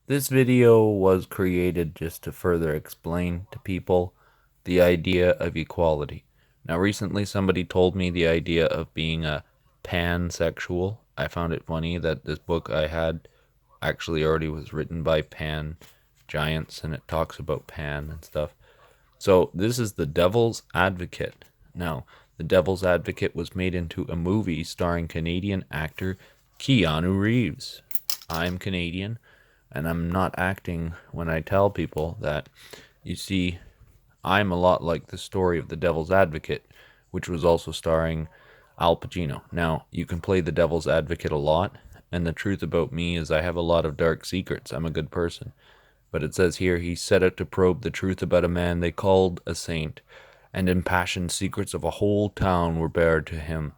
This video was created just to further explain to people the idea of equality. Now, recently somebody told me the idea of being a pansexual. I found it funny that this book I had actually already was written by pan giants and it talks about pan and stuff. So, this is The Devil's Advocate. Now, The Devil's Advocate was made into a movie starring Canadian actor Keanu Reeves. I'm Canadian, and I'm not acting when I tell people that. You see, I'm a lot like the story of The Devil's Advocate, which was also starring Al Pacino. Now, you can play the Devil's Advocate a lot, and the truth about me is I have a lot of dark secrets. I'm a good person. But it says here he set out to probe the truth about a man they called a saint, and impassioned secrets of a whole town were bared to him.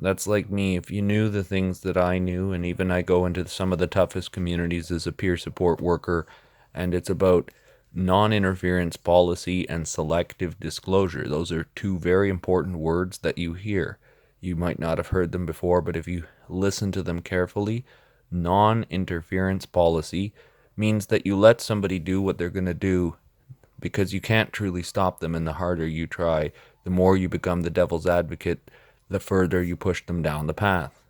That's like me. If you knew the things that I knew, and even I go into some of the toughest communities as a peer support worker, and it's about non interference policy and selective disclosure. Those are two very important words that you hear. You might not have heard them before, but if you listen to them carefully, non interference policy means that you let somebody do what they're going to do because you can't truly stop them, and the harder you try, the more you become the devil's advocate, the further you push them down the path.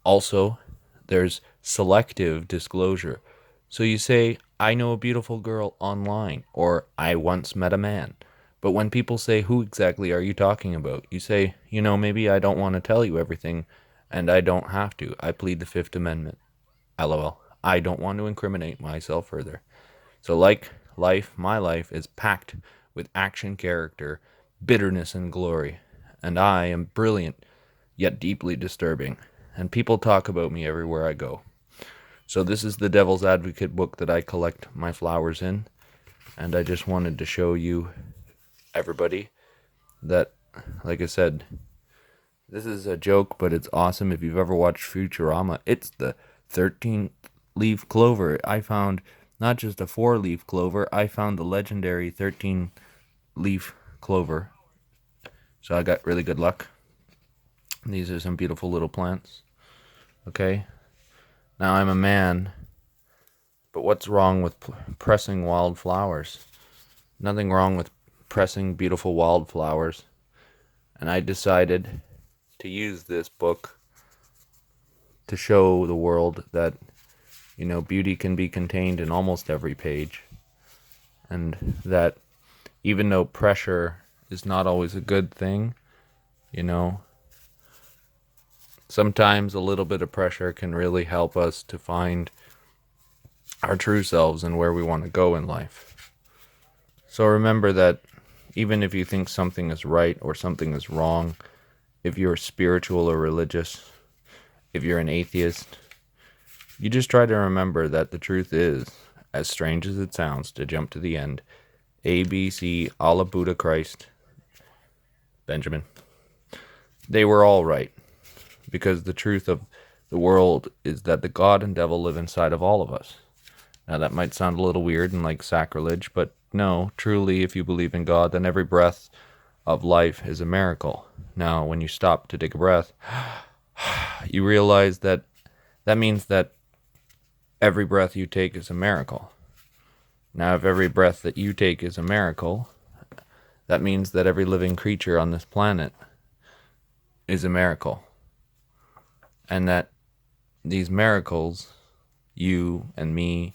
Also, there's selective disclosure. So you say, I know a beautiful girl online, or I once met a man. But when people say, who exactly are you talking about? You say, maybe I don't want to tell you everything, and I don't have to. I plead the Fifth Amendment. LOL. I don't want to incriminate myself further. So, like life, my life is packed with action, character, bitterness, and glory. And I am brilliant, yet deeply disturbing. And people talk about me everywhere I go. So, this is the Devil's Advocate book that I collect my flowers in. And I just wanted to show you, everybody, that, like I said, this is a joke, but it's awesome. If you've ever watched Futurama, it's the 13th leaf clover. I found not just a 4-leaf clover, I found the legendary 13-leaf clover. So I got really good luck. These are some beautiful little plants. Okay? Now I'm a man, but what's wrong with pressing wildflowers? Nothing wrong with pressing beautiful wildflowers. And I decided to use this book to show the world that, beauty can be contained in almost every page. And that even though pressure is not always a good thing, you know, sometimes a little bit of pressure can really help us to find our true selves and where we want to go in life. So remember that even if you think something is right or something is wrong, if you're spiritual or religious, if you're an atheist, you just try to remember that the truth is, as strange as it sounds to jump to the end, A, B, C, Allah, Buddha, Christ, Benjamin, they were all right. Because the truth of the world is that the God and devil live inside of all of us. Now that might sound a little weird and like sacrilege, but no, truly, if you believe in God, then every breath of life is a miracle. Now, when you stop to take a breath, you realize that means that every breath you take is a miracle. Now, if every breath that you take is a miracle, that means that every living creature on this planet is a miracle. And that these miracles, you and me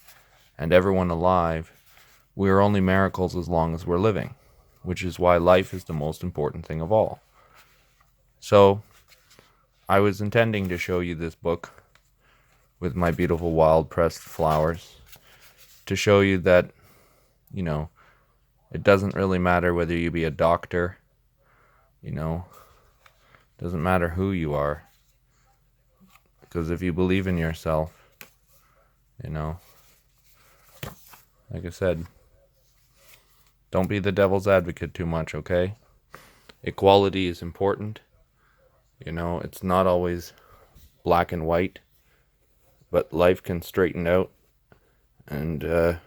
and everyone alive, we are only miracles as long as we're living, which is why life is the most important thing of all. So, I was intending to show you this book with my beautiful wild pressed flowers to show you that, it doesn't really matter whether you be a doctor, doesn't matter who you are. Because if you believe in yourself, like I said, don't be the devil's advocate too much, okay? Equality is important. It's not always black and white, but life can straighten out. And,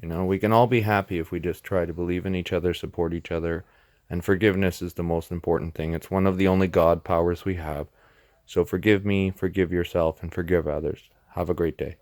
we can all be happy if we just try to believe in each other, support each other. And forgiveness is the most important thing. It's one of the only God powers we have. So forgive me, forgive yourself, and forgive others. Have a great day.